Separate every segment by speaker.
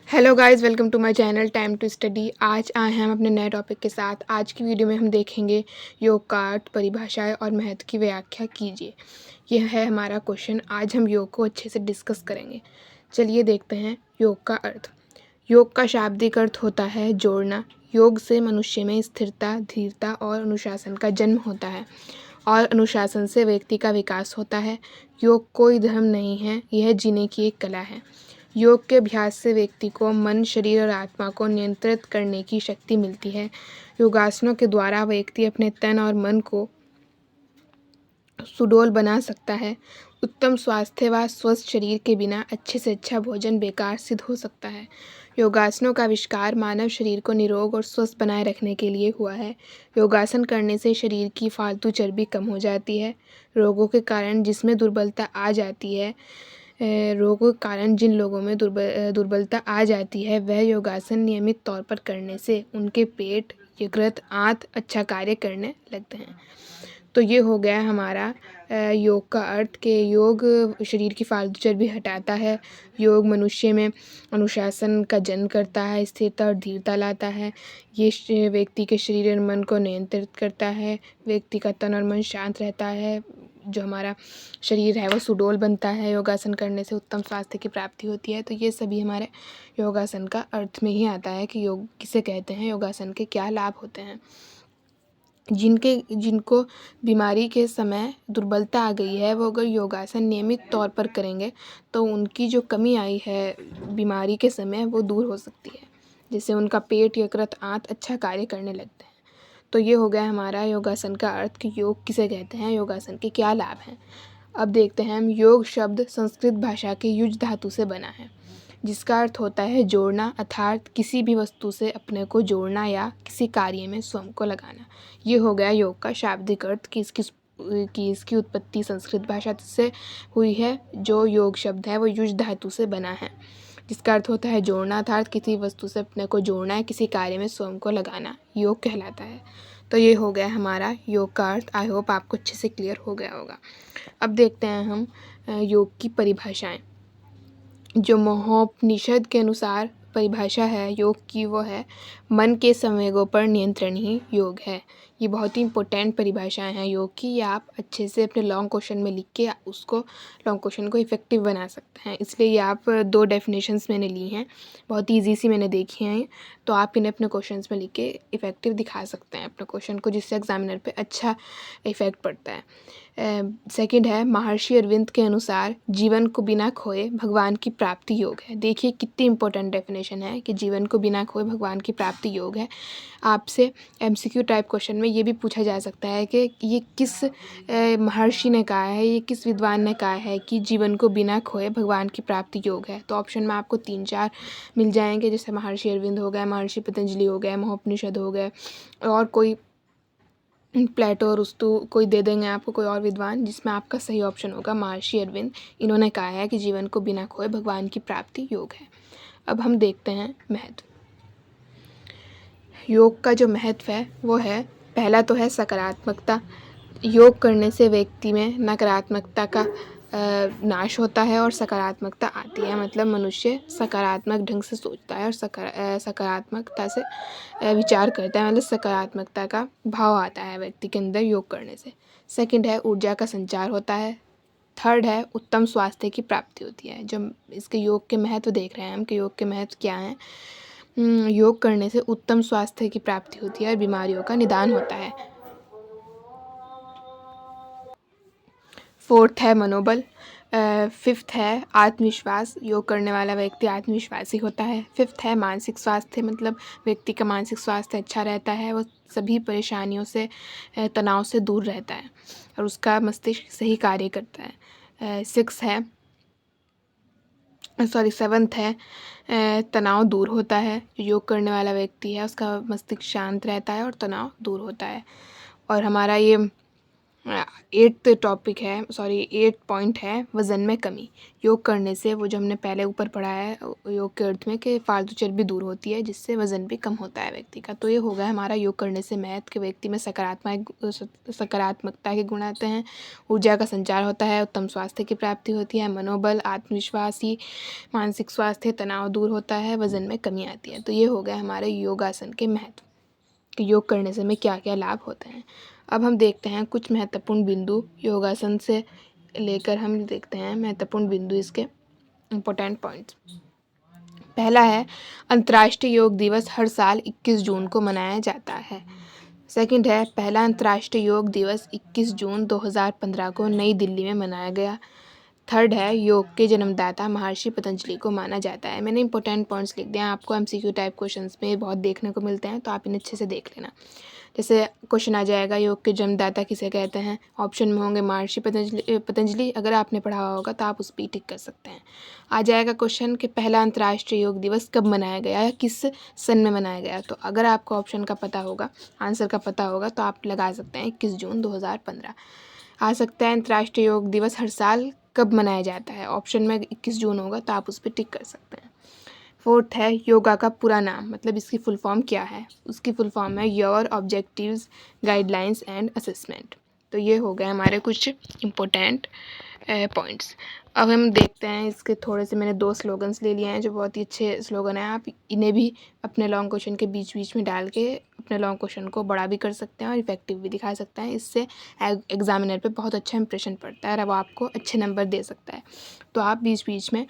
Speaker 1: Hello guys, welcome to my channel time to study. आज आए हैं हम अपने नए टॉपिक के साथ। आज की वीडियो में हम देखेंगे योग का अर्थ, परिभाषाएं और महत्व की व्याख्या कीजिए। यह है हमारा क्वेश्चन। आज हम योग को अच्छे से डिस्कस करेंगे। चलिए देखते हैं योग का अर्थ। योग का शाब्दिक अर्थ होता है जोड़ना। योग से मनुष्य में स्थिरता, धीरता और अनुशासन का जन्म होता है और अनुशासन से व्यक्ति का विकास होता है। योग कोई धर्म नहीं है, यह जीने की एक कला है। योग के अभ्यास से व्यक्ति को मन, शरीर और आत्मा को नियंत्रित करने की शक्ति मिलती है। योगासनों के द्वारा व्यक्ति अपने तन और मन को सुडौल बना सकता है। उत्तम स्वास्थ्य व स्वस्थ शरीर के बिना अच्छे से अच्छा भोजन बेकार सिद्ध हो सकता है। योगासनों का आविष्कार मानव शरीर को निरोग और स्वस्थ बनाए रखने के लिए हुआ है। योगासन करने से शरीर की फालतू चर्बी कम हो जाती है। रोगों के कारण जिसमें दुर्बलता आ जाती है रोगों के कारण जिन लोगों में दुर्बलता आ जाती है, वह योगासन नियमित तौर पर करने से उनके पेट, यकृत, आंत अच्छा कार्य करने लगते हैं। तो ये हो गया हमारा योग का अर्थ कि योग शरीर की फालतू चर्बी हटाता है। योग मनुष्य में अनुशासन का जन्म करता है, स्थिरता और धीरता लाता है। ये व्यक्ति के शरीर और मन को नियंत्रित करता है। व्यक्ति का तन और मन शांत रहता है। जो हमारा शरीर है वो सुडौल बनता है। योगासन करने से उत्तम स्वास्थ्य की प्राप्ति होती है। तो ये सभी हमारे योगासन का अर्थ में ही आता है कि योग किसे कहते हैं, योगासन के क्या लाभ होते हैं। जिनको बीमारी के समय दुर्बलता आ गई है, वो अगर योगासन नियमित तौर पर करेंगे तो उनकी जो कमी आई है बीमारी के समय, वो दूर हो सकती है। जिससे उनका पेट, यकृत, आंत अच्छा कार्य करने लगते हैं। तो ये हो गया हमारा योगासन का अर्थ कि योग किसे कहते हैं, योगासन के क्या लाभ हैं। अब देखते हैं हम। योग शब्द संस्कृत भाषा के युज धातु से बना है, जिसका अर्थ होता है जोड़ना, अर्थात किसी भी वस्तु से अपने को जोड़ना या किसी कार्य में स्वयं को लगाना। ये हो गया योग का शाब्दिक अर्थ कि इसकी उत्पत्ति संस्कृत भाषा से हुई है। जो योग शब्द है वो युज धातु से बना है, जिसका अर्थ होता है जोड़ना, अर्थात किसी वस्तु से अपने को जोड़ना है, किसी कार्य में स्वयं को लगाना, योग कहलाता है। तो ये हो गया हमारा योग का अर्थ। आई होप आपको अच्छे से क्लियर हो गया होगा। अब देखते हैं हम योग की परिभाषाएं। जो महोपनिषद के अनुसार परिभाषा है योग की, वो है मन के संवेगों पर नियंत्रण ही योग है। ये बहुत ही इंपॉर्टेंट परिभाषाएं हैं योग की। ये आप अच्छे से अपने लॉन्ग क्वेश्चन में लिख के उसको लॉन्ग क्वेश्चन को इफेक्टिव बना सकते हैं। इसलिए ये आप 2 डेफिनेशंस मैंने ली हैं, बहुत ईजी सी मैंने देखी हैं। तो आप इन्हें अपने क्वेश्चंस में लिख के इफेक्टिव दिखा सकते हैं अपने क्वेश्चन को, जिससे एग्जामिनर पे अच्छा इफेक्ट पड़ता है। सेकंड है महर्षि अरविंद के अनुसार जीवन को बिना खोए भगवान की प्राप्ति योग है। देखिए कितनी इंपॉर्टेंट डेफिनेशन है कि जीवन को बिना खोए भगवान की प्राप्ति योग है। आपसे एमसीक्यू टाइप क्वेश्चन में ये भी पूछा जा सकता है कि ये किस महर्षि ने कहा है, ये किस विद्वान ने कहा है कि जीवन को बिना खोए भगवान की प्राप्ति योग है। तो ऑप्शन में आपको 3-4 मिल जाएंगे, जैसे महर्षि अरविंद हो गए, महर्षि पतंजलि हो गए, महोपनिषद हो गए, और कोई प्लेटो, अरस्तु, कोई दे देंगे आपको, कोई और विद्वान, जिसमें आपका सही ऑप्शन होगा महर्षि अरविंद। इन्होंने कहा है कि जीवन को बिना खोए भगवान की प्राप्ति योग है। अब हम देखते हैं महत्व। योग का जो महत्व है वो है, पहला तो है सकारात्मकता। योग करने से व्यक्ति में नकारात्मकता का नाश होता है और सकारात्मकता आती है। मतलब मनुष्य सकारात्मक ढंग से सोचता है और सकारात्मकता से विचार करता है। मतलब सकारात्मकता का भाव आता है व्यक्ति के अंदर योग करने से। सेकंड है ऊर्जा का संचार होता है। थर्ड है उत्तम स्वास्थ्य की प्राप्ति होती है। जो इसके योग के महत्व देख रहे हैं हम कि योग के महत्व क्या हैं। योग करने से उत्तम स्वास्थ्य की प्राप्ति होती है और बीमारियों का निदान होता है। फोर्थ है मनोबल। फिफ्थ है आत्मविश्वास। योग करने वाला व्यक्ति आत्मविश्वासी होता है। फिफ्थ है मानसिक स्वास्थ्य। मतलब व्यक्ति का मानसिक स्वास्थ्य अच्छा रहता है, वो सभी परेशानियों से, तनाव से दूर रहता है और उसका मस्तिष्क सही कार्य करता है। सेवन्थ है तनाव दूर होता है। जो योग करने वाला व्यक्ति है उसका मस्तिष्क शांत रहता है और तनाव दूर होता है। और हमारा ये 8th टॉपिक है, 8 पॉइंट है वज़न में कमी। योग करने से वो जो हमने पहले ऊपर पढ़ा है योग के अर्थ में कि फालतू चर्बी दूर होती है, जिससे वज़न भी कम होता है व्यक्ति का। तो ये हो गया हमारा योग करने से महत्व के व्यक्ति में सकारात्मकता के गुण आते हैं, ऊर्जा का संचार होता है, उत्तम स्वास्थ्य की प्राप्ति होती है, मनोबल, आत्मविश्वास ही, मानसिक स्वास्थ्य, तनाव दूर होता है, वज़न में कमी आती है। तो ये हो गया हमारे योगासन के महत्व कि योग करने से हमें क्या क्या लाभ होते हैं। अब हम देखते हैं कुछ महत्वपूर्ण बिंदु योगासन से लेकर, हम देखते हैं महत्वपूर्ण बिंदु इसके इम्पोर्टेंट पॉइंट्स। पहला है अंतर्राष्ट्रीय योग दिवस हर साल 21 जून को मनाया जाता है। सेकंड है पहला अंतर्राष्ट्रीय योग दिवस 21 जून 2015 को नई दिल्ली में मनाया गया। थर्ड है योग के जन्मदाता महर्षि पतंजलि को माना जाता है। मैंने इंपॉर्टेंट पॉइंट्स लिख दिए हैं, आपको एमसीक्यू टाइप क्वेश्चंस में बहुत देखने को मिलते हैं, तो आप इन्हें अच्छे से देख लेना। जैसे क्वेश्चन आ जाएगा योग के जन्मदाता किसे कहते हैं, ऑप्शन में होंगे महर्षि पतंजलि। अगर आपने पढ़ा होगा तो आप उस पर टिक कर सकते हैं। आ जाएगा क्वेश्चन कि पहला अंतर्राष्ट्रीय योग दिवस कब मनाया गया या किस सन में मनाया गया। तो अगर आपको ऑप्शन का पता होगा, आंसर का पता होगा, तो आप लगा सकते हैं 21 जून 2015। आ सकता है अंतर्राष्ट्रीय योग दिवस हर साल कब मनाया जाता है, ऑप्शन में 21 जून होगा तो आप उस पर टिक कर सकते हैं। फोर्थ है योगा का पूरा नाम, मतलब इसकी फुल फॉर्म क्या है। उसकी फुल फॉर्म है your objectives guidelines and assessment. तो ये हो गए हमारे कुछ इम्पोर्टेंट पॉइंट्स। अब हम देखते हैं इसके थोड़े से, मैंने 2 स्लोगन्स ले लिए हैं जो बहुत ही अच्छे स्लोगन हैं। आप इन्हें भी अपने लॉन्ग क्वेश्चन के बीच बीच में डाल के अपने लॉन्ग क्वेश्चन को बड़ा भी कर सकते हैं और इफेक्टिव भी दिखा सकते हैं। इससे एग्जामिनर पे बहुत अच्छा इंप्रेशन पड़ता है और वो आपको अच्छे नंबर दे सकता है। तो आप बीच बीच में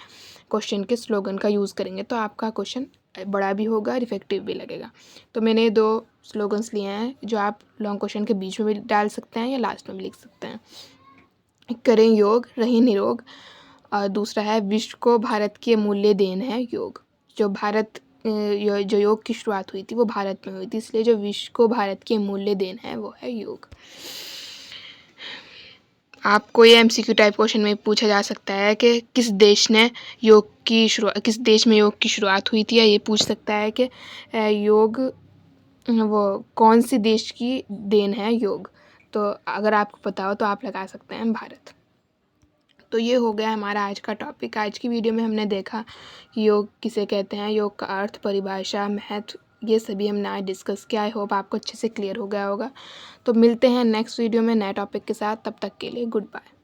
Speaker 1: क्वेश्चन के स्लोगन का यूज़ करेंगे तो आपका क्वेश्चन बड़ा भी होगा और इफेक्टिव भी लगेगा। तो मैंने 2 स्लोगन्स लिए हैं जो आप लॉन्ग क्वेश्चन के बीच में भी डाल सकते हैं या लास्ट में भी लिख सकते हैं। करें योग, रहें निरोग। और दूसरा है विश्व को भारत की अमूल्य देन है योग। जो योग की शुरुआत हुई थी वो भारत में हुई थी, इसलिए जो विश्व को भारत की अमूल्य देन है वो है योग। आपको ये एमसीक्यू टाइप क्वेश्चन में पूछा जा सकता है कि किस देश में योग की शुरुआत हुई थी, या ये पूछ सकता है कि योग वो कौन सी देश की देन है योग। तो अगर आपको पता हो तो आप लगा सकते हैं भारत। तो ये हो गया हमारा आज का टॉपिक। आज की वीडियो में हमने देखा कि योग किसे कहते हैं, योग का अर्थ, परिभाषा, महत्व, ये सभी हमने आज डिस्कस किया। आई होप आपको अच्छे से क्लियर हो गया होगा। तो मिलते हैं नेक्स्ट वीडियो में नए टॉपिक के साथ, तब तक के लिए गुड बाय।